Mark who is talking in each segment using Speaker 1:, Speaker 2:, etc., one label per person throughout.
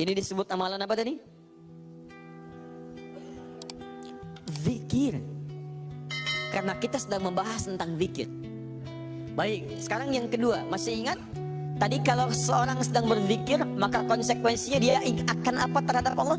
Speaker 1: Ini disebut amalan apa tadi? Zikir. Karena kita sedang membahas tentang zikir. Baik, sekarang yang kedua, masih ingat? Tadi kalau seorang sedang berzikir, maka konsekuensinya dia akan apa terhadap Allah?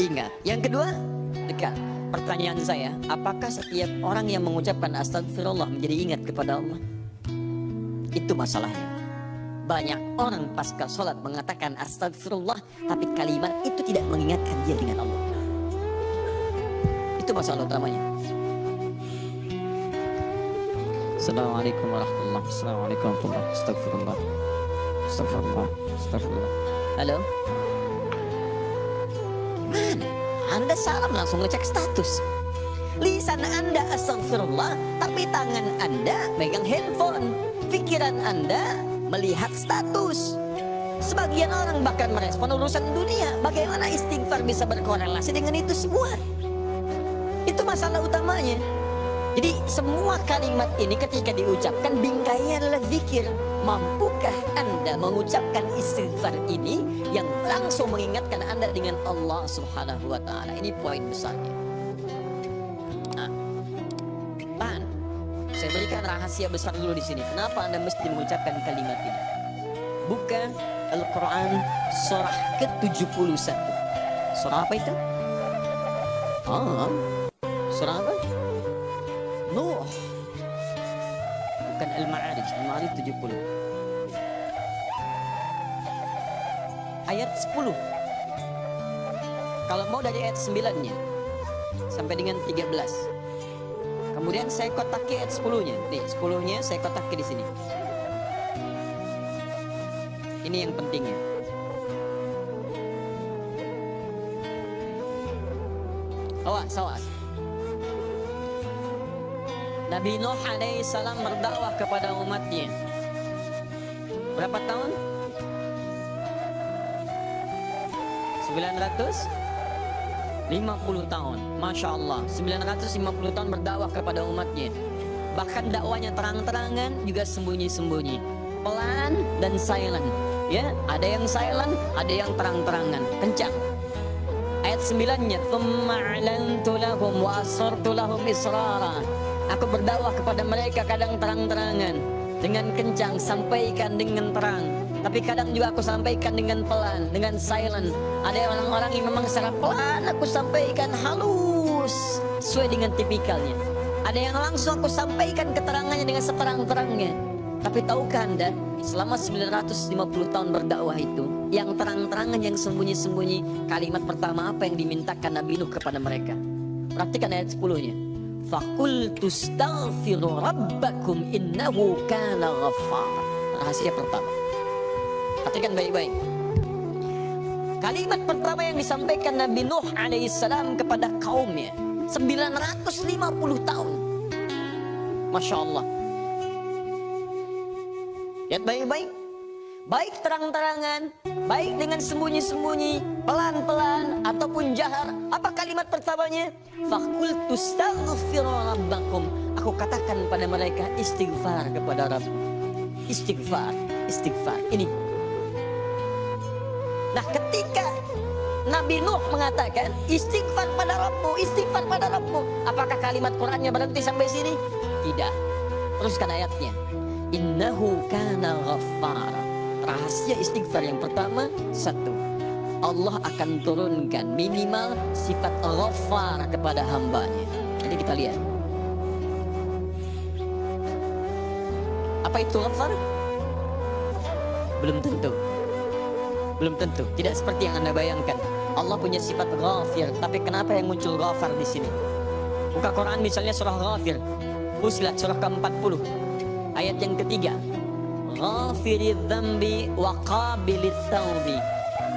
Speaker 1: Ingat. Yang kedua, dekat. Pertanyaan saya, apakah setiap orang yang mengucapkan astagfirullah menjadi ingat kepada Allah? Itu masalahnya. Banyak orang pasca sholat mengatakan astagfirullah, tapi kalimat itu tidak mengingatkan dia dengan Allah. Itu masalah utamanya.
Speaker 2: Assalamualaikum warahmatullahi wabarakatuh. Assalamualaikum warahmatullahi wabarakatuh. Astagfirullah. Astagfirullah. Astagfirullah.
Speaker 1: Halo? Gimana? Anda salam langsung ngecek status. Lisan Anda astagfirullah, tapi tangan Anda megang handphone. Pikiran Anda melihat status. Sebagian orang bahkan merespon urusan dunia. Bagaimana istighfar bisa berkorelasi dengan itu semua? Itu masalah utamanya. Jadi semua kalimat ini ketika diucapkan bingkainya adalah zikir. Mampukah Anda mengucapkan istighfar ini yang langsung mengingatkan Anda dengan Allah Subhanahu wa Ta'ala? Ini poin besarnya. Nah, tahan. Saya berikan rahasia besar dulu di sini. Kenapa Anda mesti mengucapkan kalimat ini? Buka Al-Quran surah ke-71. Surah apa itu? Surah apa? Nuh. Bukan Al-Ma'arij. Al-Ma'arij 70. Ayat 10. Kalau mau dari ayat 9-nya sampai dengan 13. Kemudian saya kotaki ayat 10-nya. Nih, 10-nya saya kotaki di sini. Ini yang pentingnya. Awas. Nabi Nuh alaihissalam berdakwah kepada umatnya. Berapa tahun? 950 tahun. Masya Allah, 950 tahun berdakwah kepada umatnya. Bahkan dakwanya terang-terangan, juga sembunyi-sembunyi, pelan dan silent. Ya, ada yang silent, ada yang terang-terangan, kencang. Ayat 9-nya, "Tsumma a'lantu lahum wa asrartu lahum israra." Aku berdakwah kepada mereka kadang terang-terangan, dengan kencang, sampaikan dengan terang. Tapi kadang juga aku sampaikan dengan pelan, dengan silent. Ada orang-orang yang memang secara pelan aku sampaikan halus, sesuai dengan tipikalnya. Ada yang langsung aku sampaikan keterangannya dengan seterang-terangnya. Tapi tahukah Anda, selama 950 tahun berdakwah itu, yang terang-terangan, yang sembunyi-sembunyi, kalimat pertama apa yang dimintakan Nabi Nuh kepada mereka? Perhatikan ayat 10-nya. Faqultu astaghfiru rabbakum innahu kana ghaffara. Rahasia pertama. Perhatikan baik-baik. Kalimat pertama yang disampaikan Nabi Nuh alaihissalam kepada kaumnya 950 tahun. Masya Allah. Lihat baik-baik. Baik terang-terangan, baik dengan sembunyi-sembunyi, pelan-pelan ataupun jahar. Apa kalimat pertamanya? Faqultu astaghfiru rabbakum. Aku katakan pada mereka istighfar kepada Rabb. Istighfar. Ini. Nah, ketika Nabi Nuh mengatakan istighfar pada Rabbmu, apakah kalimat Qur'annya berhenti sampai sini? Tidak. Teruskan ayatnya. Innahu kana ghaffara. Rahasia istighfar yang pertama, satu, Allah akan turunkan minimal sifat ghaffar kepada hambanya. Jadi kita lihat. Apa itu ghaffar? Belum tentu. Tidak seperti yang Anda bayangkan. Allah punya sifat ghafir, tapi kenapa yang muncul ghafar di sini? Buka Quran misalnya surah Ghafir, Fussilat surah ke-40, ayat yang ketiga. Ghafiridz dzambi wa qabilit taubi.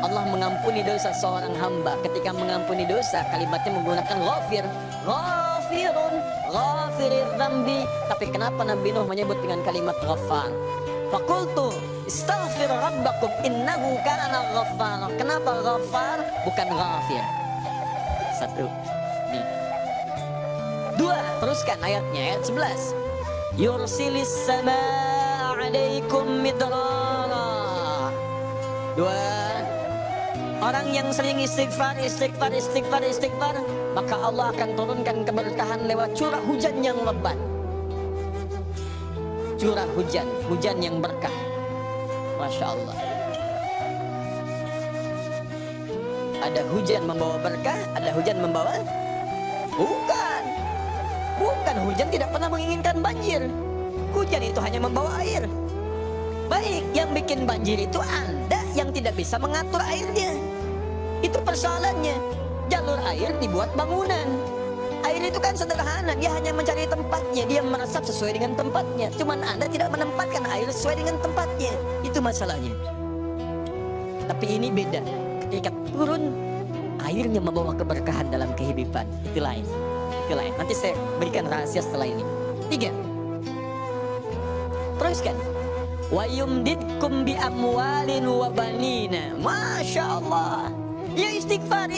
Speaker 1: Allah mengampuni dosa seorang hamba. Ketika mengampuni dosa, kalimatnya menggunakan ghafir. Ghafirun, ghafiridz dzambi. Tapi kenapa Nabi Nuh menyebut dengan kalimat ghaffar? Faqultu istaghfir rabbakum innahu kana ghaffar. Kenapa ghaffar bukan ghafir? Satu. Nih. Dua, teruskan ayatnya, ayat 11. Yursilis samaa alaikum midrara. Dua, Orang yang sering istighfar, maka Allah akan turunkan keberkahan lewat curah hujan yang lebat. Curah hujan, hujan yang berkah. Masya Allah. Ada hujan membawa berkah, ada hujan membawa? Bukan. Bukan, hujan tidak pernah menginginkan banjir. Hujan itu hanya membawa air. Baik, yang bikin banjir itu Anda yang tidak bisa mengatur airnya. Itu persoalannya. Jalur air dibuat bangunan. Air itu kan sederhana, dia hanya mencari tempatnya, dia meresap sesuai dengan tempatnya. Cuman Anda tidak menempatkan air sesuai dengan tempatnya. Itu masalahnya. Tapi ini beda. Ketika turun, airnya membawa keberkahan dalam kehidupan. Itu lain. Itu lain. Nanti saya berikan rahasia setelah ini. 3. Teruskan. Wa yumdidkum bi amwalin wa banina. Masya Allah. Ya istighfar.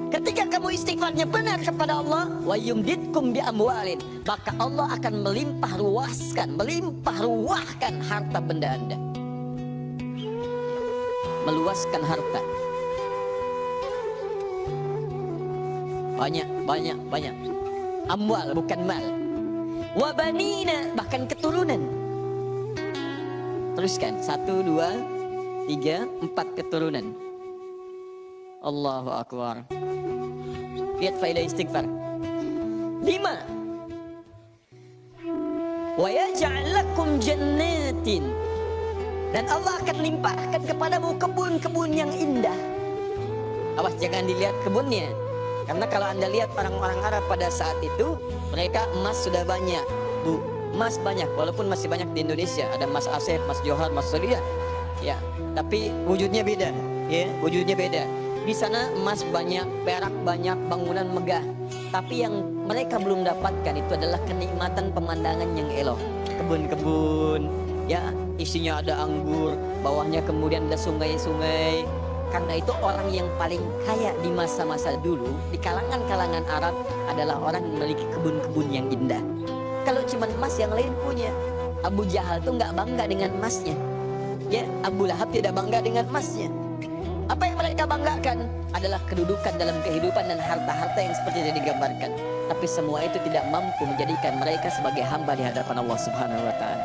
Speaker 1: Ketika kamu istighfarnya benar kepada Allah, wa yumdidkum bi amwalin, maka Allah akan melimpah ruahkan harta benda Anda. Meluaskan harta. Banyak. Amwal bukan mal. Wa banina, bahkan keturunan. Teruskan. 1, 2, 3, 4 keturunan. Allahu Akbar. Lihat faedah istighfar. 5. Wa yaj'al lakum jannatin, dan Allah akan limpahkan kepadamu kebun-kebun yang indah. Awas jangan dilihat kebunnya. Karena kalau Anda lihat orang-orang Arab pada saat itu, mereka emas sudah banyak. Bu, emas banyak, walaupun masih banyak di Indonesia. Ada emas Asep, emas Johar, emas Solia. Ya, tapi wujudnya beda. Ya, wujudnya beda. Di sana emas banyak, perak banyak, bangunan megah. Tapi yang mereka belum dapatkan itu adalah kenikmatan pemandangan yang elok. Kebun-kebun, ya isinya ada anggur, bawahnya kemudian ada sungai-sungai. Karena itu orang yang paling kaya di masa-masa dulu di kalangan-kalangan Arab adalah orang yang memiliki kebun-kebun yang indah. Kalau cuma emas yang lain punya. Abu Jahal tuh nggak bangga dengan emasnya. Ya, Abu Lahab tidak bangga dengan emasnya. Apa yang mereka banggakan adalah kedudukan dalam kehidupan dan harta-harta yang seperti yang digambarkan. Tapi semua itu tidak mampu menjadikan mereka sebagai hamba di hadapan Allah Subhanahu wa taala.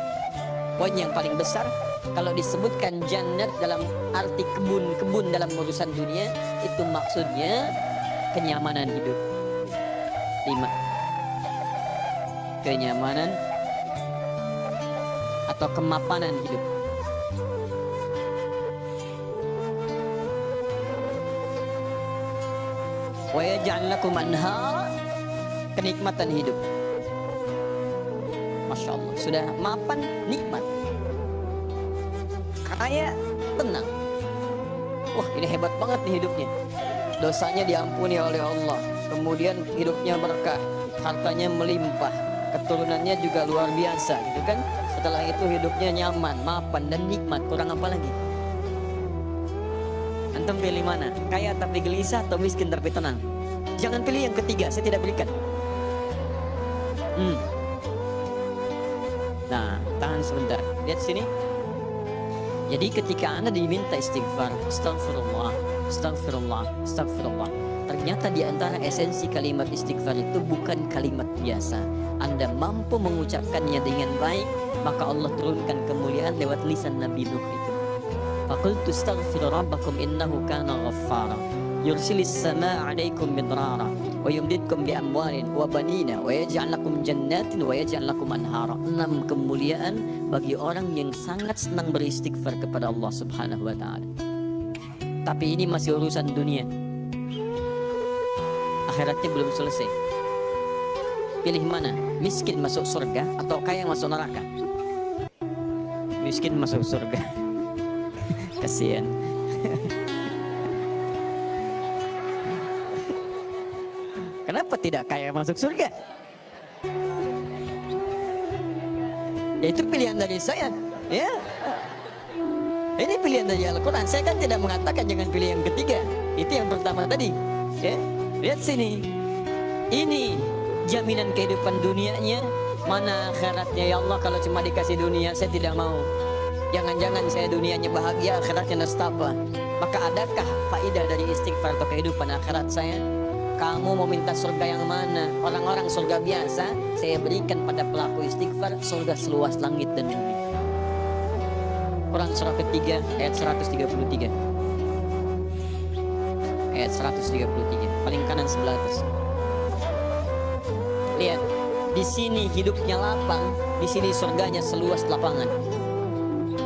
Speaker 1: Poin yang paling besar, kalau disebutkan jannat dalam arti kebun-kebun dalam urusan dunia, itu maksudnya kenyamanan hidup. 5. Kenyamanan atau kemapanan hidup. Wa yaj'al lakum anhara, kenikmatan hidup. Masya Allah, sudah mapan, nikmat, kaya, tenang. Wah, ini hebat banget nih hidupnya. Dosanya diampuni oleh Allah, kemudian hidupnya berkah, hartanya melimpah, keturunannya juga luar biasa, gitu kan? Setelah itu hidupnya nyaman, mapan dan nikmat. Kurang apa lagi? Antum pilih mana? Kaya tapi gelisah atau miskin tapi tenang? Jangan pilih yang ketiga, saya tidak berikan. Nah, tahan sebentar. Lihat sini. Jadi ketika Anda diminta istighfar, astagfirullah, astagfirullah, astagfirullah, ternyata di antara esensi kalimat istighfar itu bukan kalimat biasa. Anda mampu mengucapkannya dengan baik, maka Allah turunkan kemuliaan lewat lisan Nabi Nuh itu. Faqultu astaghfiru rabbakum innahu kana ghaffara yursilis samaa 'alaikum midrara wa yumdidkum bi amwalin wa banina wa yaj'al lakum jannatin wa yaj'al lakum anhara. 6 kemuliaan bagi orang yang sangat senang beristighfar kepada Allah Subhanahu wa taala. Tapi ini masih urusan dunia. Akhiratnya belum selesai. Pilih mana? Miskin masuk surga atau kaya masuk neraka? Miskin masuk surga. Kasihan. Kenapa tidak kaya masuk surga? Ya, itu pilihan dari saya, ya. Ini pilihan dari Al-Quran. Saya kan tidak mengatakan jangan pilih yang ketiga. Itu yang pertama tadi, ya. Lihat sini. Ini jaminan kehidupan dunianya. Mana akhiratnya? Ya Allah, kalau cuma dikasih dunia saya tidak mau. Jangan-jangan saya dunianya bahagia, akhiratnya nestapa. Maka adakah faidah dari istighfar atau kehidupan akhirat saya? Kamu mau minta surga yang mana? Orang-orang surga biasa, saya berikan pada pelaku istighfar surga seluas langit dan bumi. Quran surah ketiga ayat 133. Ayat 133, paling kanan sebelah atas. Lihat, di sini hidupnya lapang, di sini surganya seluas lapangan.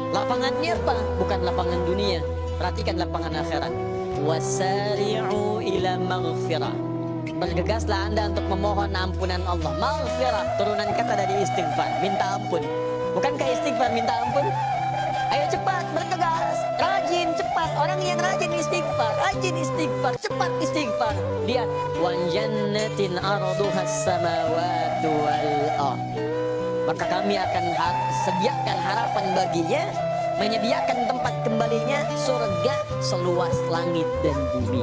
Speaker 1: Lapangannya apa? Bukan lapangan dunia. Perhatikan lapangan akhirat. Wasari'u ila maghfirah. Bergegaslah Anda untuk memohon ampunan Allah. Maghfirah, turunan kata dari istighfar, minta ampun. Bukankah istighfar minta ampun? Ayo cepat, bergegas, rajin, cepat. Orang yang rajin istighfar, cepat istighfar. Lihat, wa jannatin arduhas samawati wal ardh. Maka kami akan sediakan harapan baginya, menyediakan tempat kembalinya surga seluas langit dan bumi.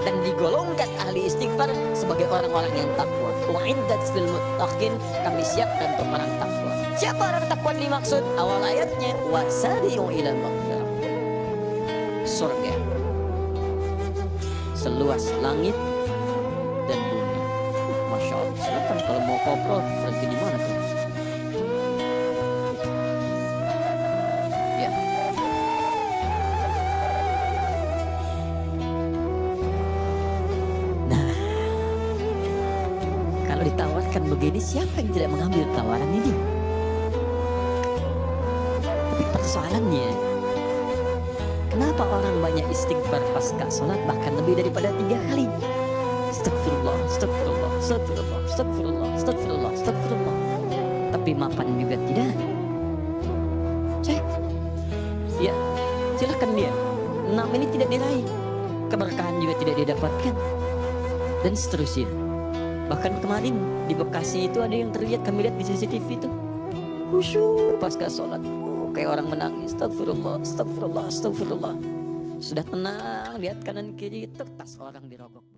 Speaker 1: Dan digolongkan ahli istighfar sebagai orang-orang yang takwa. U'iddat lil muttaqin, kami siapkan untuk orang takwa. Siapa orang takwa yang dimaksud? Awal ayatnya wasari'u ila maghfirah. Surga seluas langit dan bumi. Masya Allah. Silakan kalau mau kopro berarti di mana tuh? Ya. Nah, kalau ditawarkan begini, siapa yang tidak mengambil tawaran ini? Tapi persoalannya, kenapa orang banyak istighfar pasca sholat bahkan lebih daripada 3 kali? Astagfirullah, astagfirullah, astagfirullah, astagfirullah, astagfirullah, astagfirullah. Tapi mapan juga tidak. Cek. Ya, silakan dia. 6 ini tidak diraih. Keberkahan juga tidak didapatkan. Dan seterusnya. Bahkan kemarin di Bekasi itu ada yang terlihat, kami lihat di CCTV itu. Khusyuk pasca sholat. Kayak orang menangis. Astagfirullah, astagfirullah, astagfirullah. Sudah tenang, lihat kanan kiri, tertas orang dirogok.